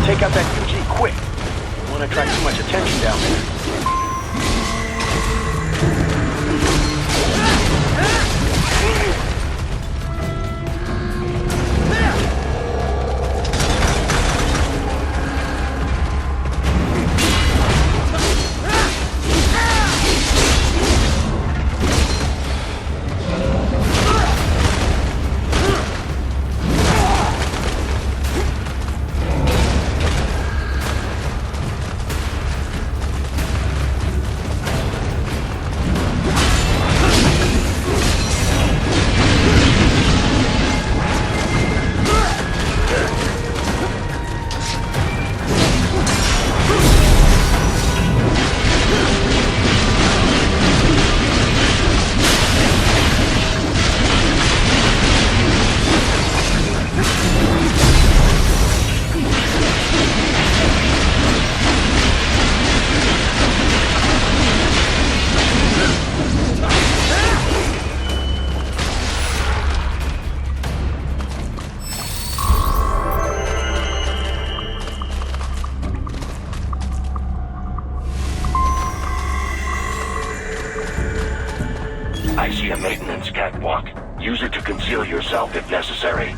Take out that UG quick. Don't want to attract too much attention down there. I see a maintenance catwalk. Use it to conceal yourself if necessary.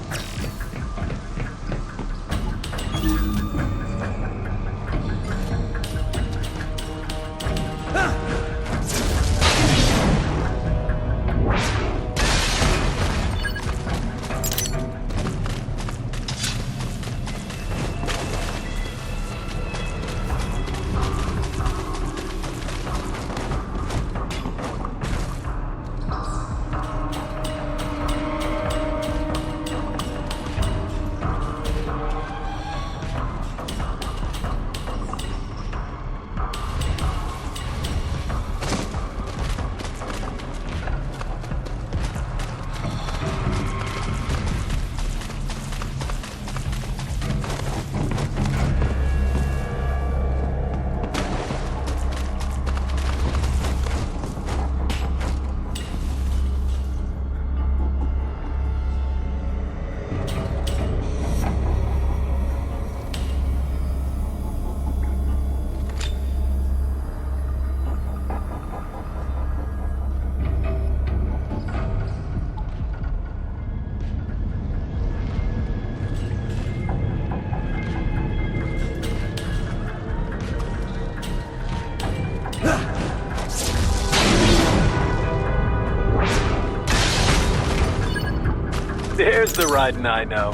There's the riding I know.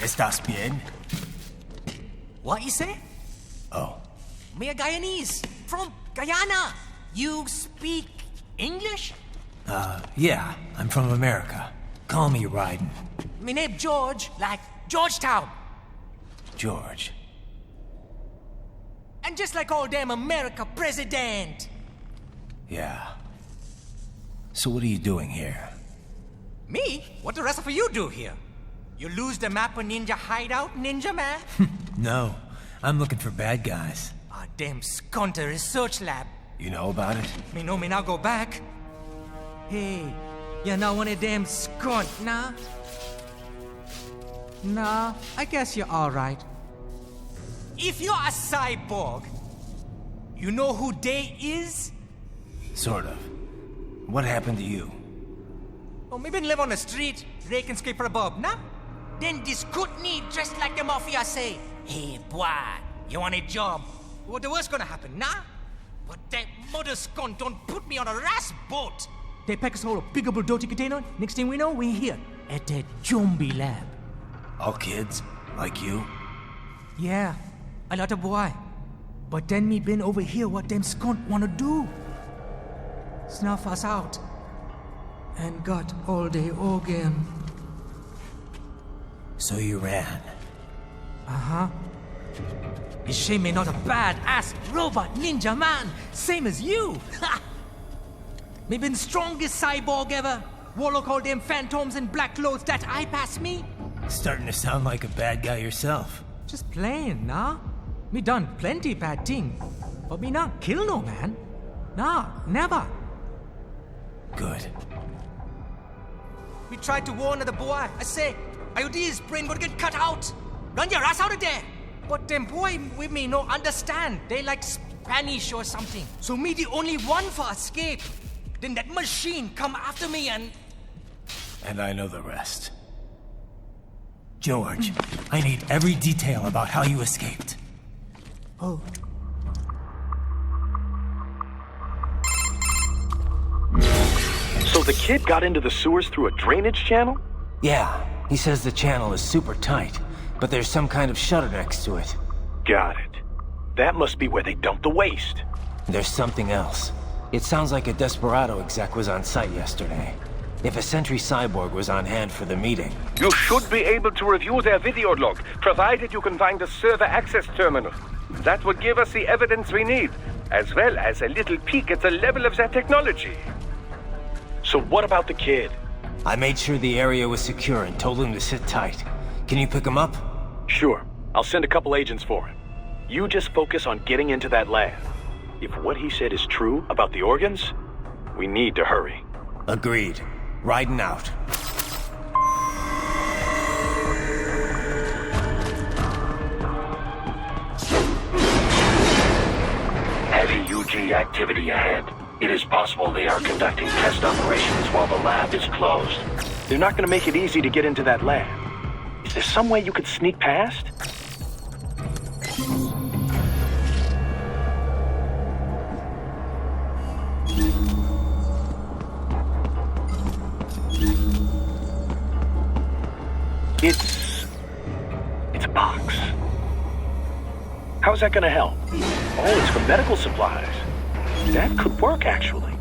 ¿Estás bien? What you say? Oh, Me a Guyanese from Guyana. You speak English? yeah, I'm from America. Call me Ryden. Me name George, like Georgetown. George. And just like all damn America president. Yeah. So what are you doing here? Me? What the rest of you do here? You lose the map of Ninja Hideout, Ninja Man? No, I'm looking for bad guys. Ah, damn skunter research lab. You know about it? Me know me now go back. Hey, you're not one of them skunt, nah? Nah, I guess you're alright. If you're a cyborg, you know who they is? Sort of. What happened to you? Oh, me been live on the street, rake and scrape for a bob, nah? Then this Kootenai dressed like the mafia say, hey boy, you want a job? What the worst gonna happen, nah? But that mother scunt don't put me on a ras boat. They pack us all a big old dirty container. Next thing we know, we're here at that zombie lab. All kids? Like you? Yeah, a lot of boy. But then me been over here what them scunt wanna do. Snuff us out. And got all the organ. So you ran. Uh-huh. You shame me not a bad-ass robot ninja man, same as you. Ha! Me been strongest cyborg ever. Warlock all them phantoms in black clothes that eye pass me. Starting to sound like a bad guy yourself. Just plain, nah? Me done plenty bad thing. But me not kill no man. Nah, never. Good. We tried to warn the boy. I say, IOD's brain gonna get cut out. Run your ass out of there. But them boy with me no understand. They like Spanish or something. So me the only one for escape. Then that machine come after me and... And I know the rest. George, I need every detail about how you escaped. Oh. So the kid got into the sewers through a drainage channel? Yeah, he says the channel is super tight, but there's some kind of shutter next to it. Got it. That must be where they dumped the waste. There's something else. It sounds like a Desperado exec was on site yesterday. If a Sentry Cyborg was on hand for the meeting. You should be able to review their video log, provided you can find a server access terminal. That would give us the evidence we need, as well as a little peek at the level of their technology. So what about the kid? I made sure the area was secure and told him to sit tight. Can you pick him up? Sure. I'll send a couple agents for him. You just focus on getting into that lab. If what he said is true about the organs, we need to hurry. Agreed. Riding out. Heavy UG activity ahead. It is possible they are conducting test operations while the lab is closed. They're not gonna make it easy to get into that lab. Is there some way you could sneak past? It's a box. How's that gonna help? Oh, it's for medical supplies. That could work, actually.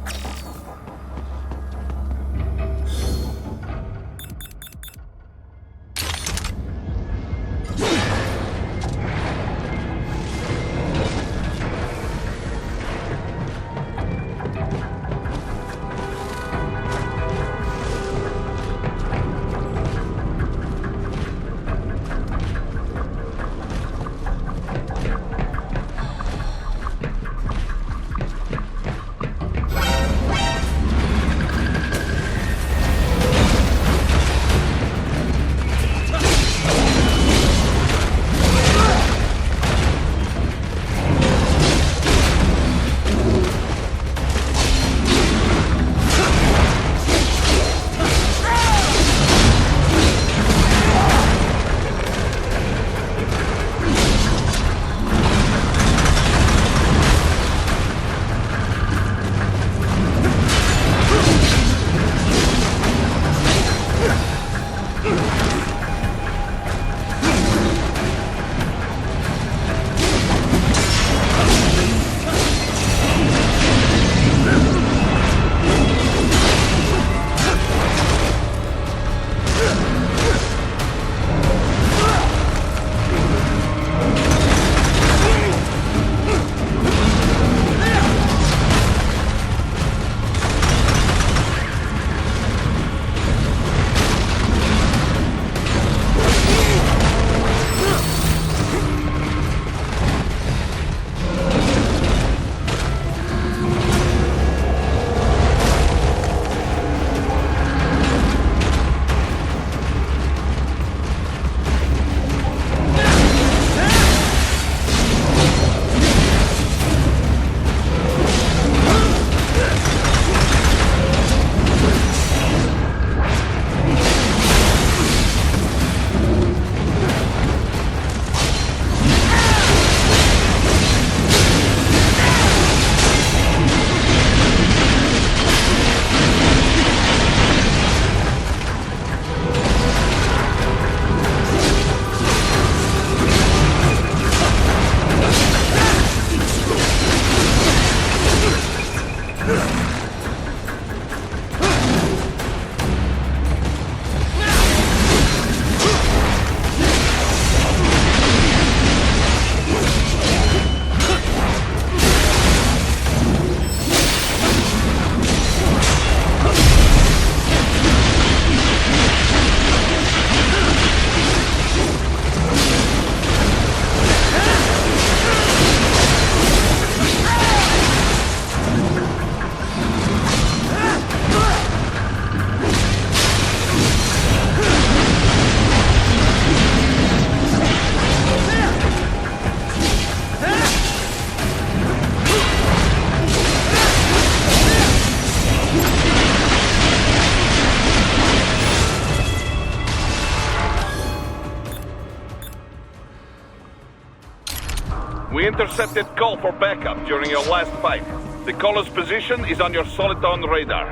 We intercepted call for backup during your last fight. The caller's position is on your Soliton radar.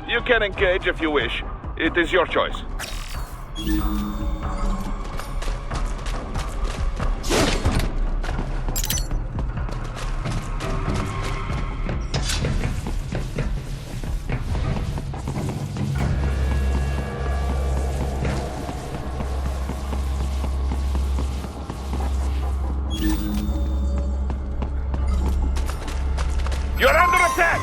You can engage if you wish. It is your choice. You're under attack!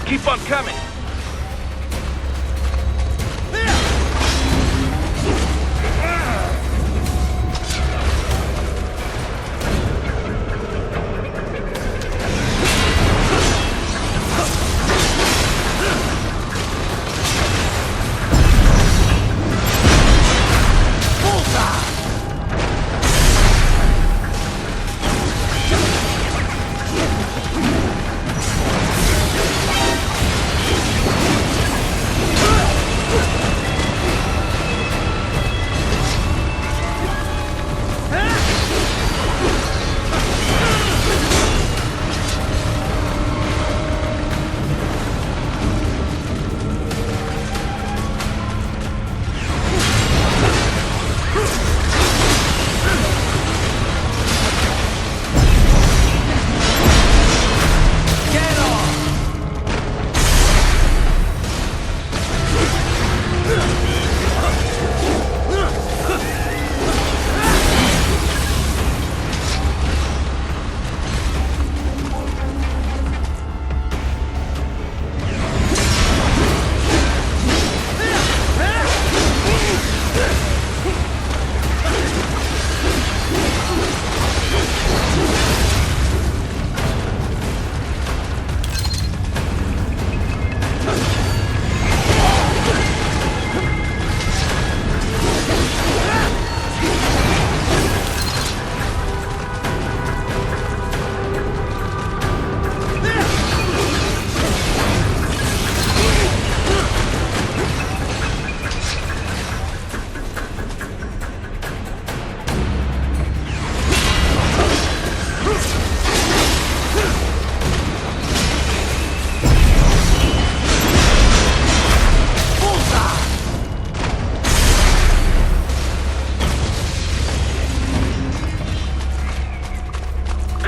Keep on coming!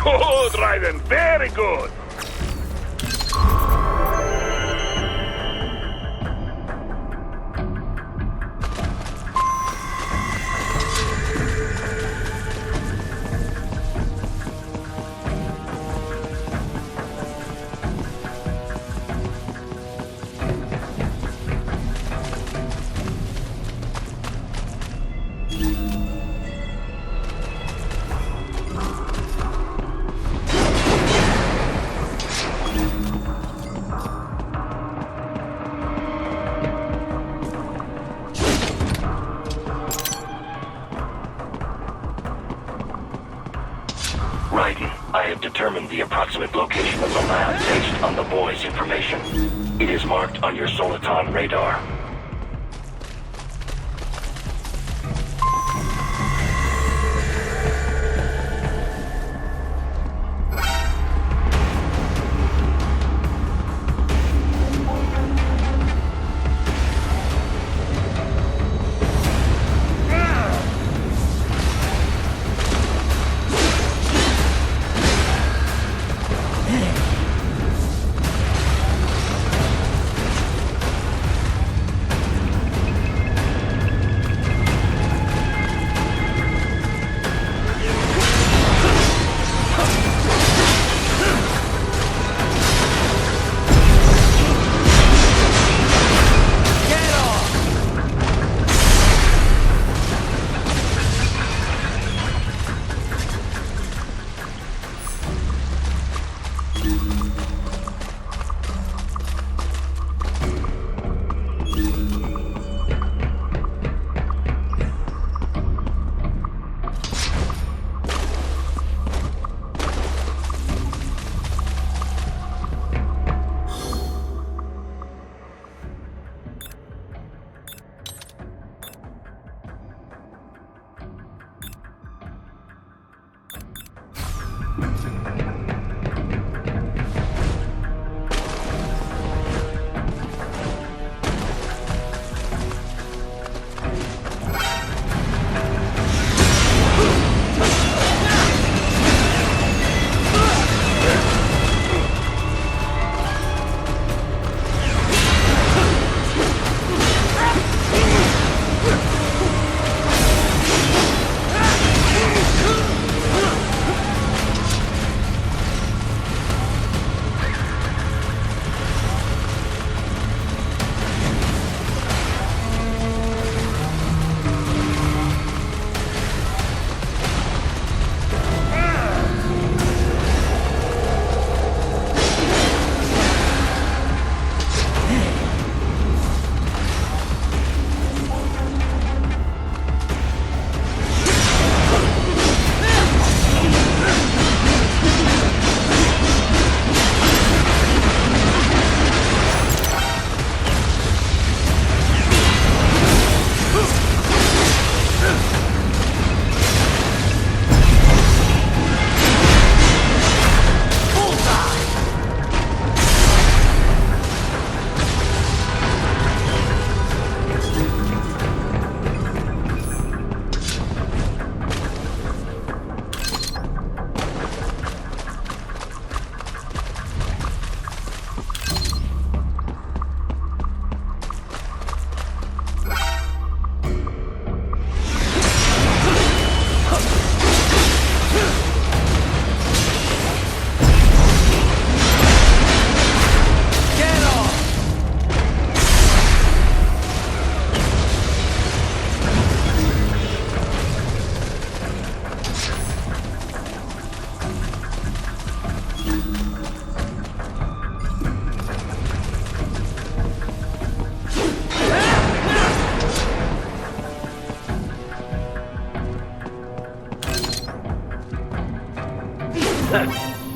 Good, Raiden. Very good. I have determined the approximate location of the lab based on the boy's information. It is marked on your Soliton radar.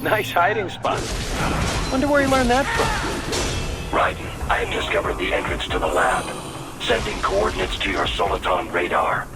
Nice hiding spot. Wonder where you learned that from. Raiden, I have discovered the entrance to the lab. Sending coordinates to your Soliton radar.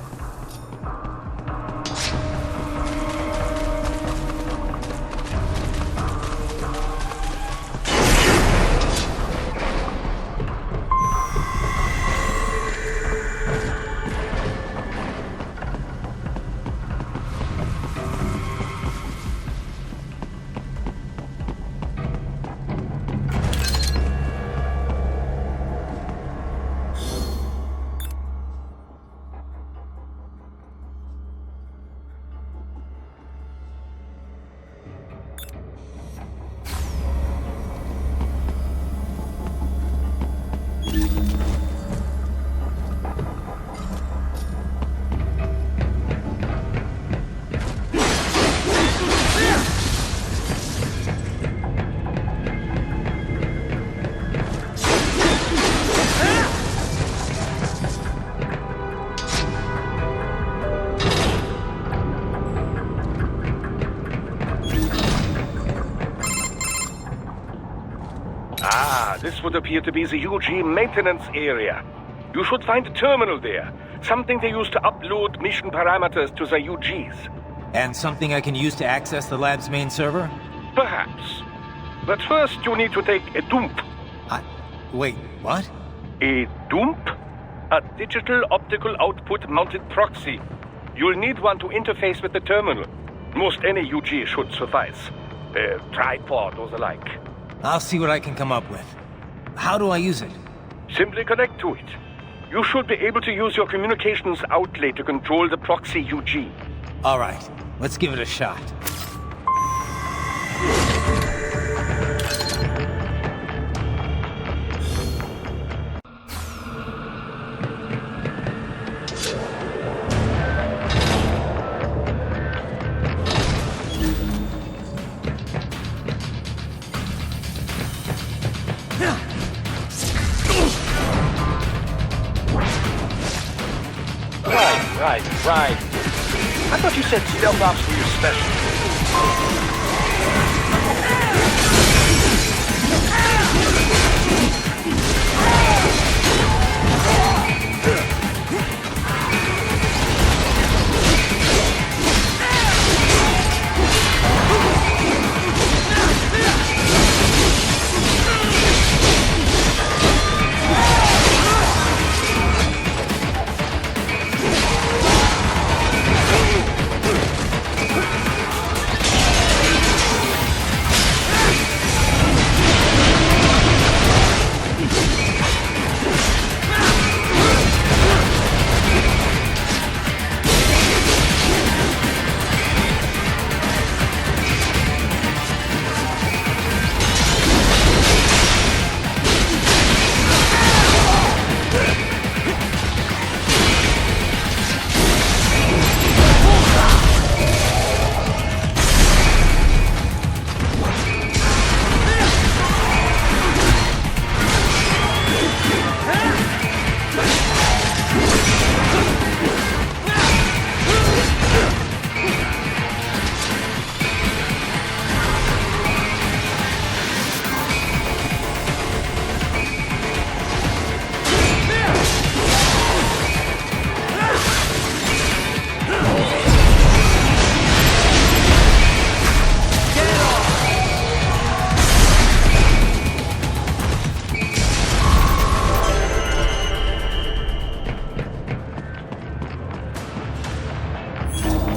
This would appear to be the UG maintenance area. You should find a terminal there. Something they use to upload mission parameters to the UGs. And something I can use to access the lab's main server? Perhaps. But first you need to take a dump. Wait, what? A dump? A digital optical output mounted proxy. You'll need one to interface with the terminal. Most any UG should suffice. A tripod or the like. I'll see what I can come up with. How do I use it? Simply connect to it. You should be able to use your communications outlet to control the proxy UG. All right, let's give it a shot. Right. I thought you said stealth ops were your specialty.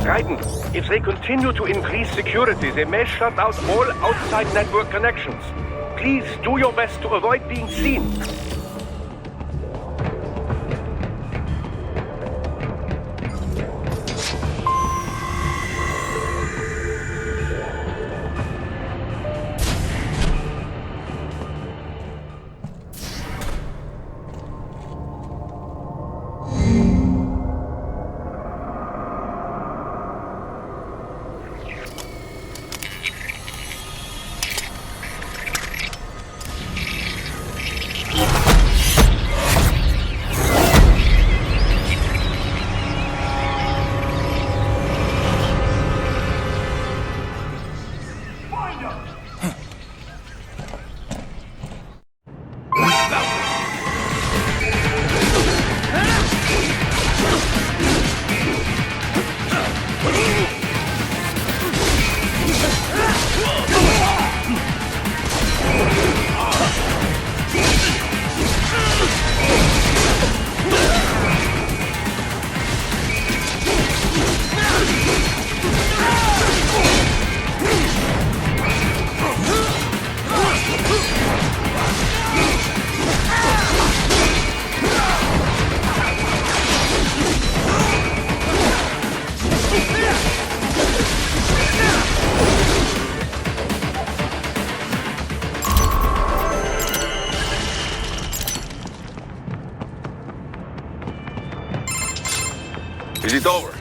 Raiden, if they continue to increase security, they may shut out all outside network connections. Please do your best to avoid being seen. Is it over?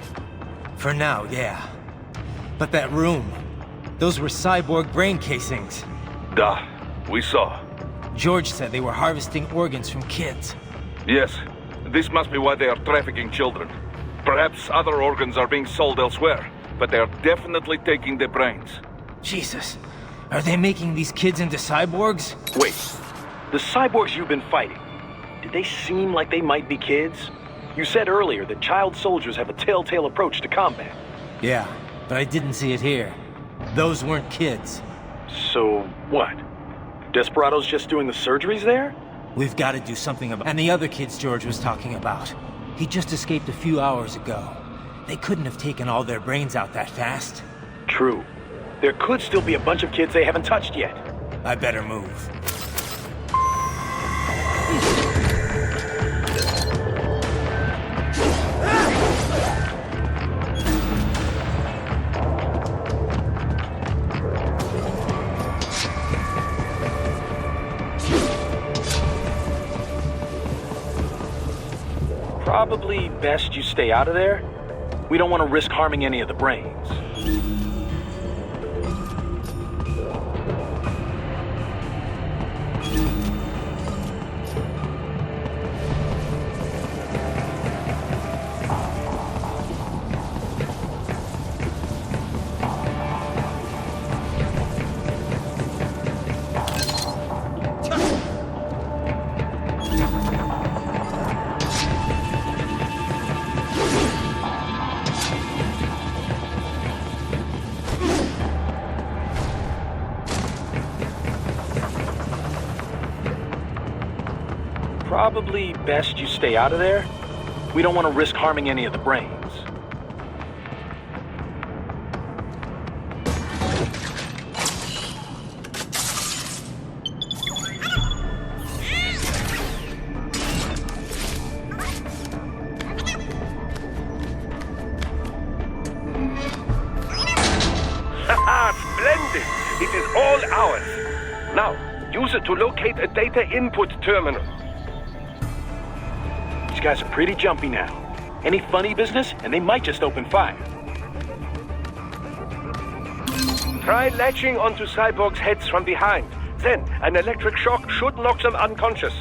For now, yeah. But that room, those were cyborg brain casings. Duh, we saw. George said they were harvesting organs from kids. Yes, this must be why they are trafficking children. Perhaps other organs are being sold elsewhere, but they are definitely taking the brains. Jesus, are they making these kids into cyborgs? Wait, the cyborgs you've been fighting, did they seem like they might be kids? You said earlier that child soldiers have a telltale approach to combat. Yeah, but I didn't see it here. Those weren't kids. So, what? Desperado's just doing the surgeries there? We've got to do something about... And the other kids George was talking about. He just escaped a few hours ago. They couldn't have taken all their brains out that fast. True. There could still be a bunch of kids they haven't touched yet. I better move. Probably best you stay out of there. We don't want to risk harming any of the brains. Probably best you stay out of there. We don't want to risk harming any of the brains. Haha, splendid! It is all ours. Now, use it to locate a data input terminal. These guys are pretty jumpy now. Any funny business, and they might just open fire. Try latching onto cyborgs' heads from behind. Then, an electric shock should knock them unconscious.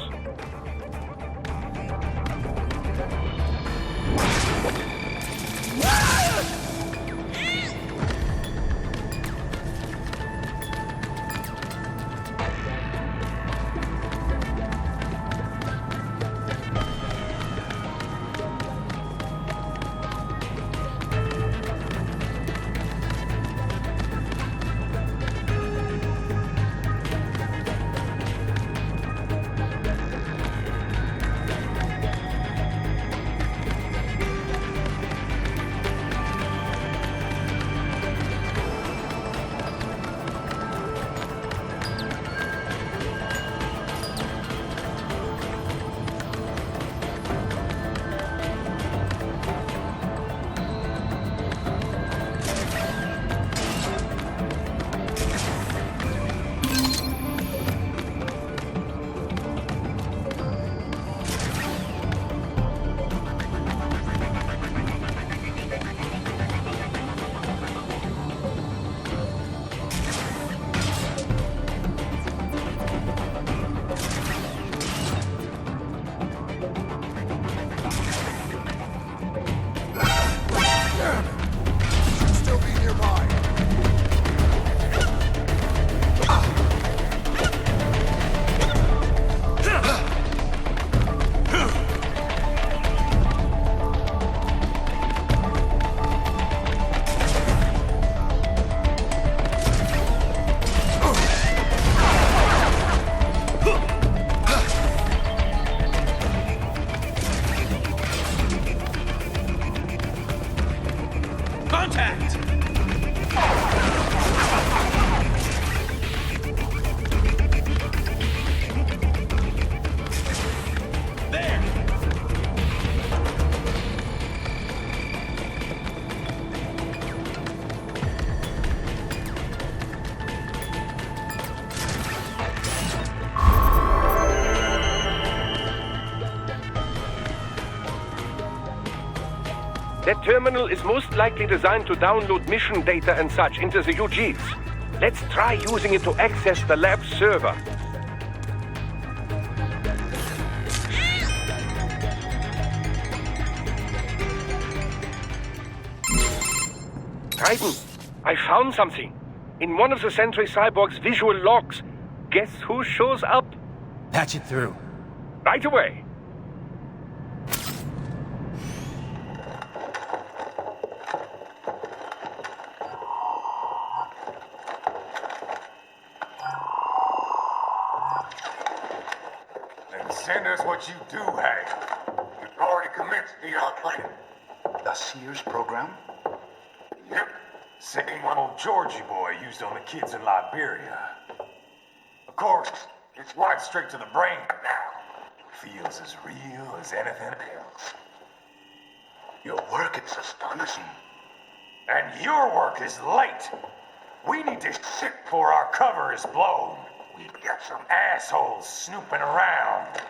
Contact! There! That terminal is most likely designed to download mission data and such into the UGs. Let's try using it to access the lab server. Titan, I found something. In one of the Sentry Cyborg's visual logs. Guess who shows up? Patch it through. Right away. Then send us what you do have. We've already commenced the plan. The Sears program? Yep. Same one old Georgie boy used on the kids in Liberia. Of course, it's right straight to the brain now. Feels as real as anything else. Your work is astonishing. And your work is late. We need to shit before our cover is blown. We've got some assholes snooping around.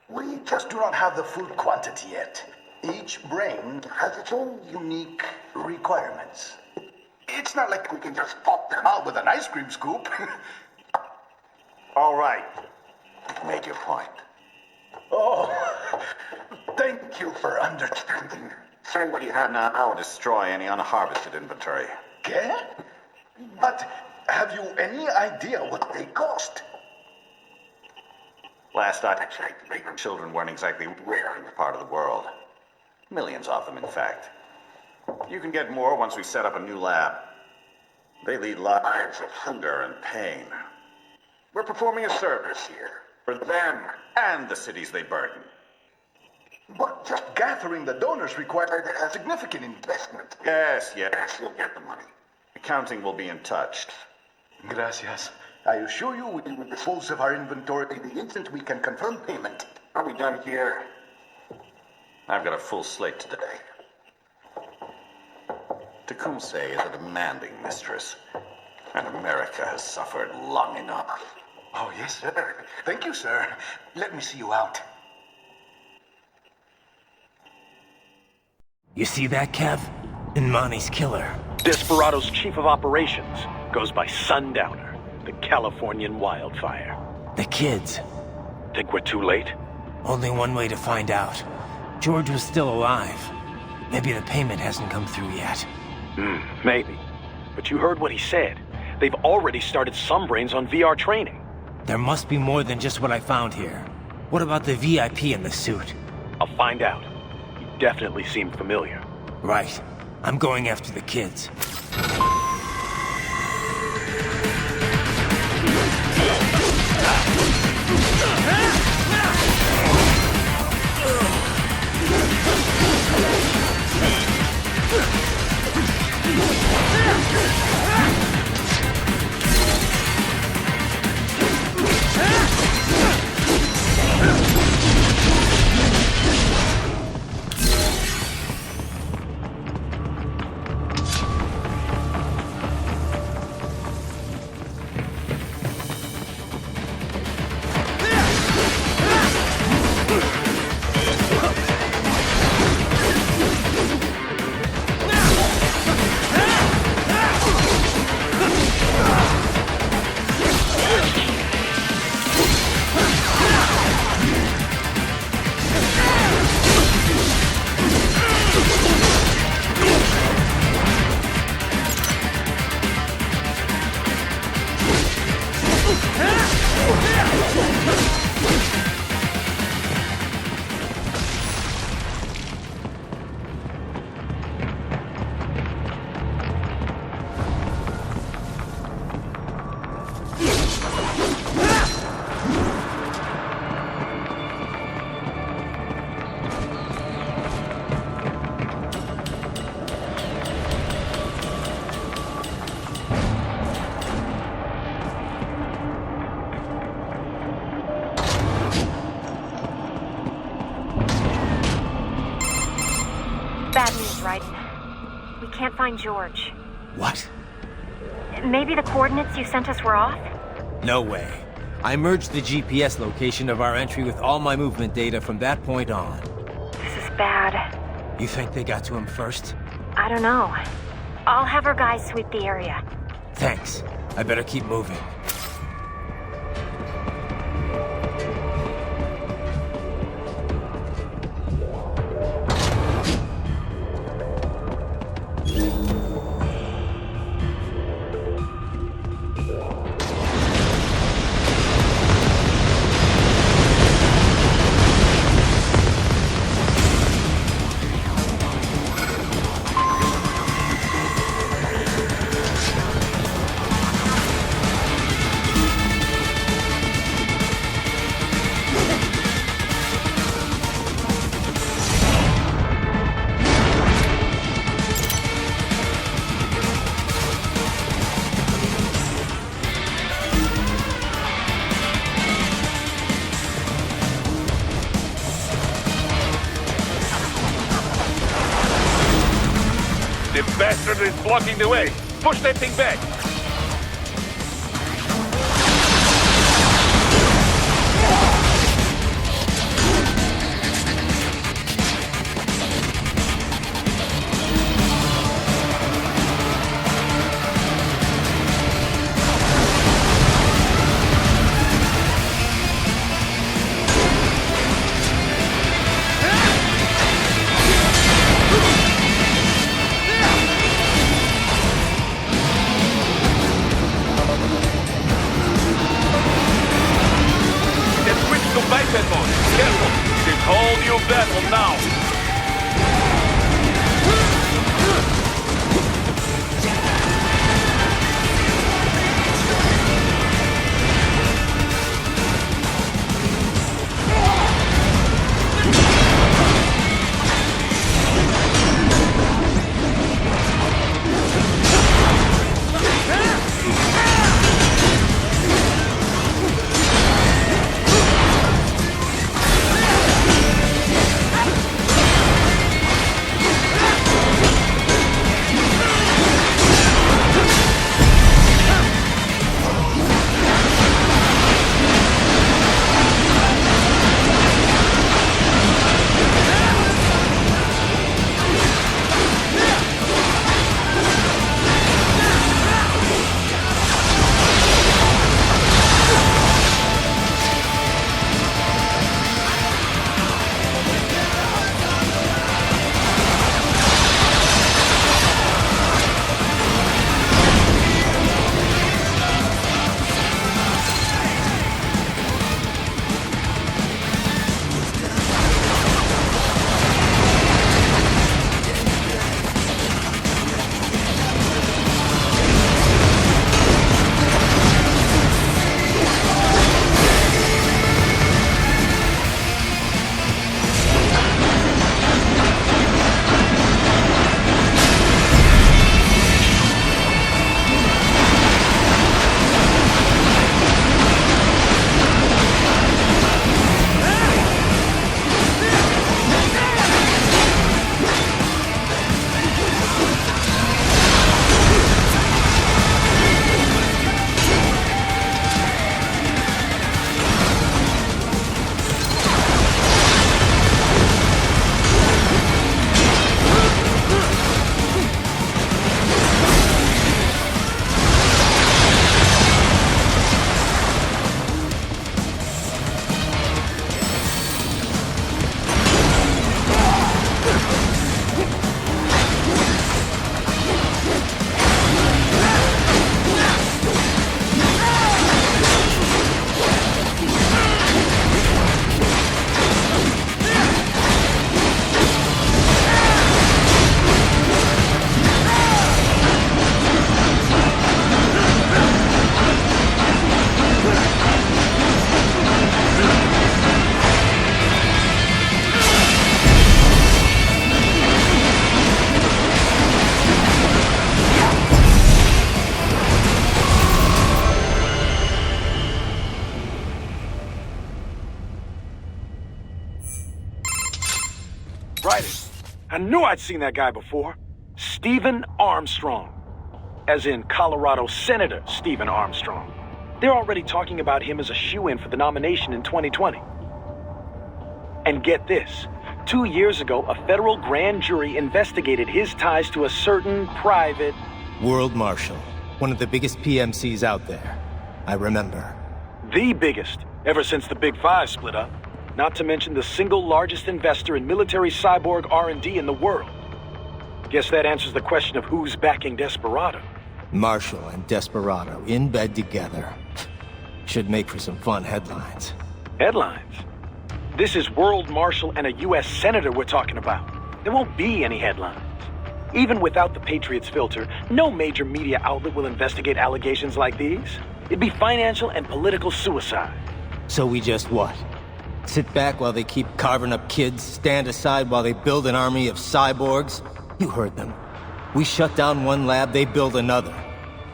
We just do not have the full quantity yet. Each brain has its own unique requirements. It's not like we can just pop them out with an ice cream scoop. All right. You've made your point. Oh, thank you for understanding. Send what you have now or destroy any unharvested inventory. Okay? But have you any idea what they cost? Last I checked, children weren't exactly rare in this part of the world. Millions of them, in fact. You can get more once we set up a new lab. They lead lives of hunger and pain. We're performing a service here. For them and the cities they burden. But just gathering the donors required a significant investment. Yes, you'll get the money. Accounting will be in touch. Gracias. I assure you we will dispose of our inventory the instant we can confirm payment. Are we done here? I've got a full slate today. Tecumseh is a demanding mistress, and America has suffered long enough. Oh, yes, sir. Thank you, sir. Let me see you out. You see that, Kev? Inmani's killer. Desperado's chief of operations goes by Sundowner, the Californian wildfire. The kids. Think we're too late? Only one way to find out. George was still alive. Maybe the payment hasn't come through yet. Maybe. But you heard what he said. They've already started some brains on VR training. There must be more than just what I found here. What about the VIP in the suit? I'll find out. You definitely seem familiar. Right. I'm going after the kids. bad news, Raiden. We can't find George. What? Maybe the coordinates you sent us were off? No way. I merged the GPS location of our entry with all my movement data from that point on. This is bad. You think they got to him first? I don't know. I'll have our guys sweep the area. Thanks. I better keep moving. The bastard is blocking the way. Push that thing back. I knew I'd seen that guy before. Stephen Armstrong. As in Colorado Senator Stephen Armstrong. They're already talking about him as a shoo-in for the nomination in 2020. And get this. 2 years ago, a federal grand jury investigated his ties to a certain private... World Marshal. One of the biggest PMCs out there. I remember. The biggest, ever since the Big Five split up. Not to mention the single largest investor in military cyborg R&D in the world. Guess that answers the question of who's backing Desperado. Marshall and Desperado in bed together. Should make for some fun headlines. Headlines? This is World Marshal and a U.S. Senator we're talking about. There won't be any headlines. Even without the Patriots filter, no major media outlet will investigate allegations like these. It'd be financial and political suicide. So we just what? Sit back while they keep carving up kids, stand aside while they build an army of cyborgs? You heard them. We shut down one lab, they build another.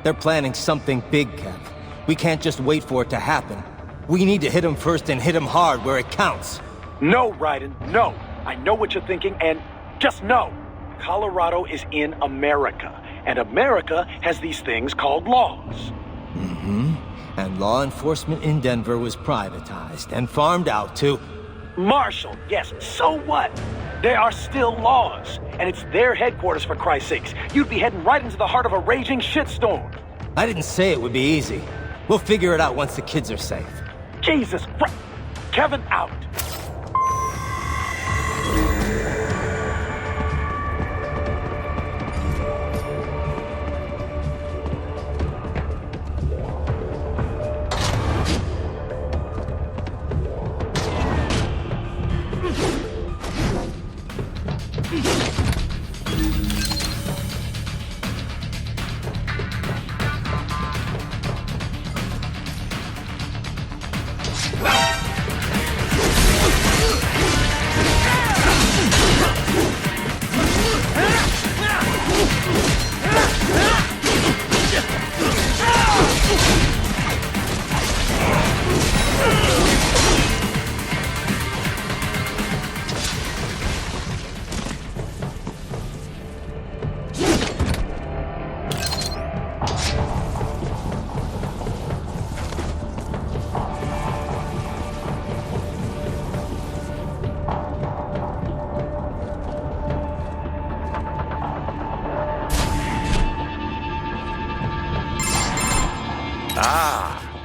They're planning something big, Kev. We can't just wait for it to happen. We need to hit them first and hit them hard where it counts. No, Raiden, no. I know what you're thinking, and just know. Colorado is in America, and America has these things called laws. Mm-hmm. And law enforcement in Denver was privatized and farmed out to... Marshall, yes, so what? There are still laws, and it's their headquarters, for Christ's sakes. You'd be heading right into the heart of a raging shitstorm. I didn't say it would be easy. We'll figure it out once the kids are safe. Jesus Christ! Kevin out!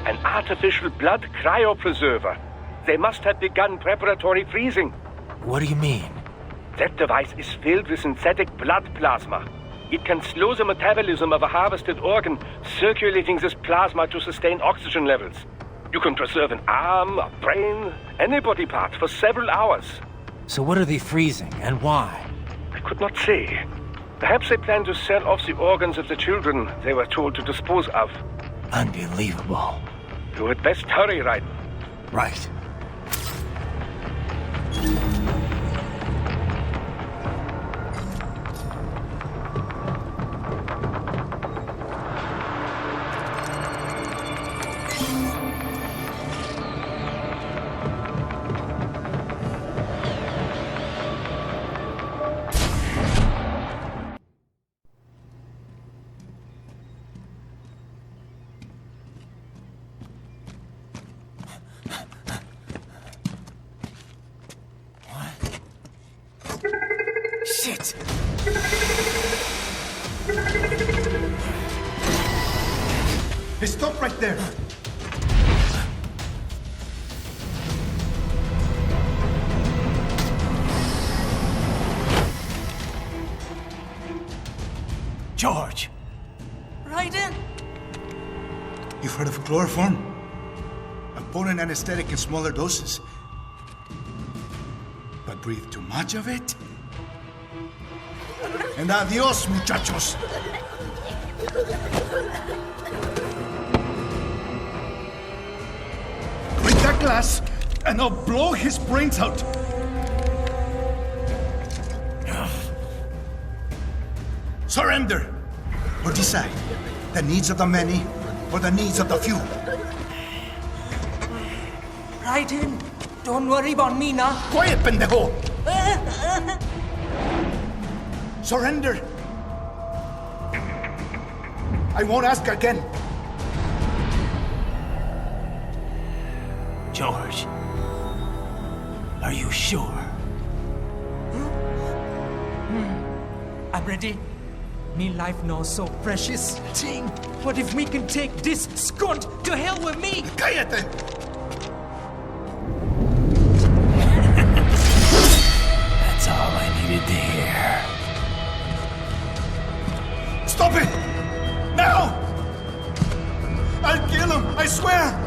An artificial blood cryopreserver. They must have begun preparatory freezing. What do you mean? That device is filled with synthetic blood plasma. It can slow the metabolism of a harvested organ, circulating this plasma to sustain oxygen levels. You can preserve an arm, a brain, any body part for several hours. So what are they freezing, and why? I could not say. Perhaps they plan to sell off the organs of the children they were told to dispose of. Unbelievable. You had best hurry, Raiden. Right. Shit! Hey, stop right there! George! Raiden! You've heard of chloroform? A potent anesthetic in smaller doses. But breathe too much of it? And adios, muchachos! Break that glass, and I'll blow his brains out! Surrender! Or decide, the needs of the many, or the needs of the few. Raiden, don't worry about me now. Quiet, pendejo! Surrender. I won't ask again. George, are you sure? I'm ready. Me life now so precious. Ting, what if we can take this skunt to hell with me? Cállate! That's all I needed to hear. Stop it! Now! I'll kill him, I swear!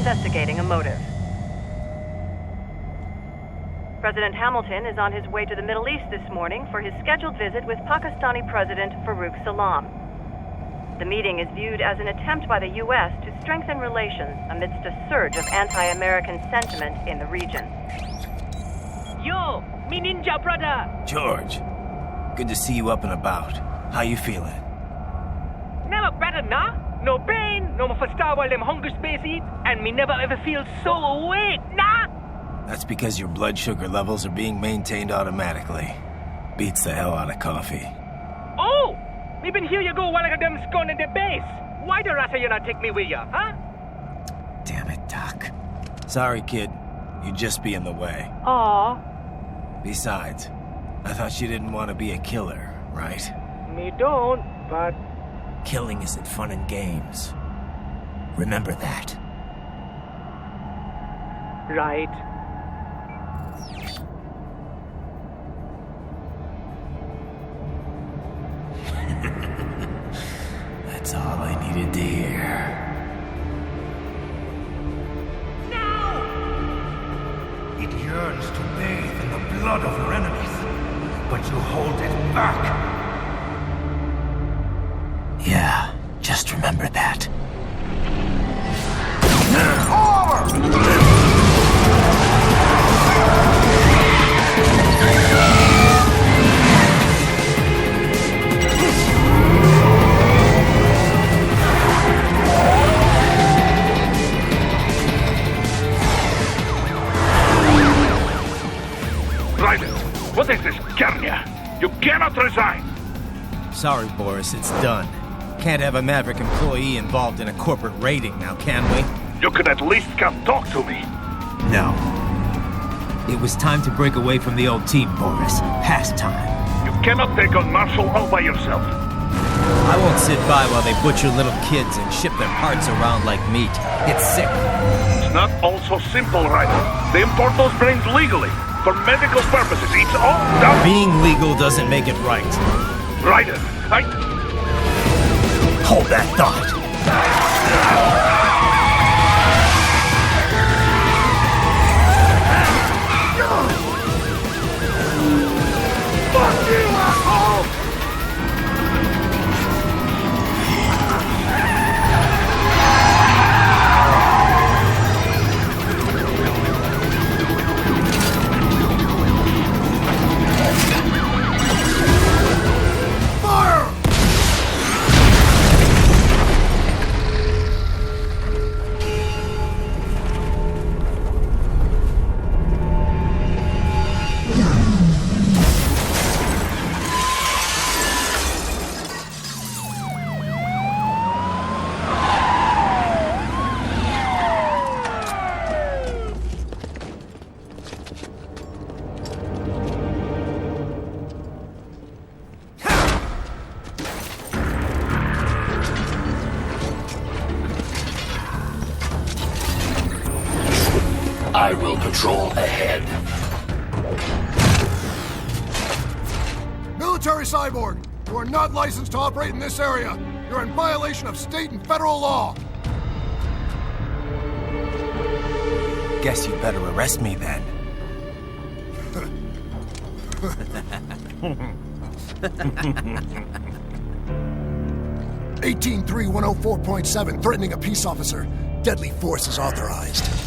Investigating a motive. President Hamilton is on his way to the Middle East this morning for his scheduled visit with Pakistani President Farouk Salam. The meeting is viewed as an attempt by the U.S. to strengthen relations amidst a surge of anti-American sentiment in the region. Yo, me ninja brother! George, good to see you up and about. How you feeling? Never better, nah? No pain, no more for star while them hunger space eat, and me never ever feel so awake, nah? That's because your blood sugar levels are being maintained automatically. Beats the hell out of coffee. Oh! Me been here you go while I got them scone in the base. Why the rasta you not take me with ya, huh? Damn it, Doc. Sorry, kid. You'd just be in the way. Aw. Besides, I thought you didn't want to be a killer, right? Me don't, but... Killing isn't fun and games. Remember that. Right. That's all I needed to hear. No! It yearns to bathe in the blood of your enemies, but you hold it back. Yeah, just remember that. Ryder, what is this, Garnia? You cannot resign! Sorry, Boris, it's done. Can't have a Maverick employee involved in a corporate raiding now, can we? You could at least come talk to me. No. It was time to break away from the old team, Boris. Past time. You cannot take on Marshall all by yourself. I won't sit by while they butcher little kids and ship their parts around like meat. It's sick. It's not all so simple, Ryder. They import those brains legally. For medical purposes. It's all done. Being legal doesn't make it right. Ryder, Hold that thought. Fuck you, asshole! I will patrol ahead. Military cyborg, you are not licensed to operate in this area. You're in violation of state and federal law. Guess you better arrest me then. 183-104.7, threatening a peace officer. Deadly force is authorized.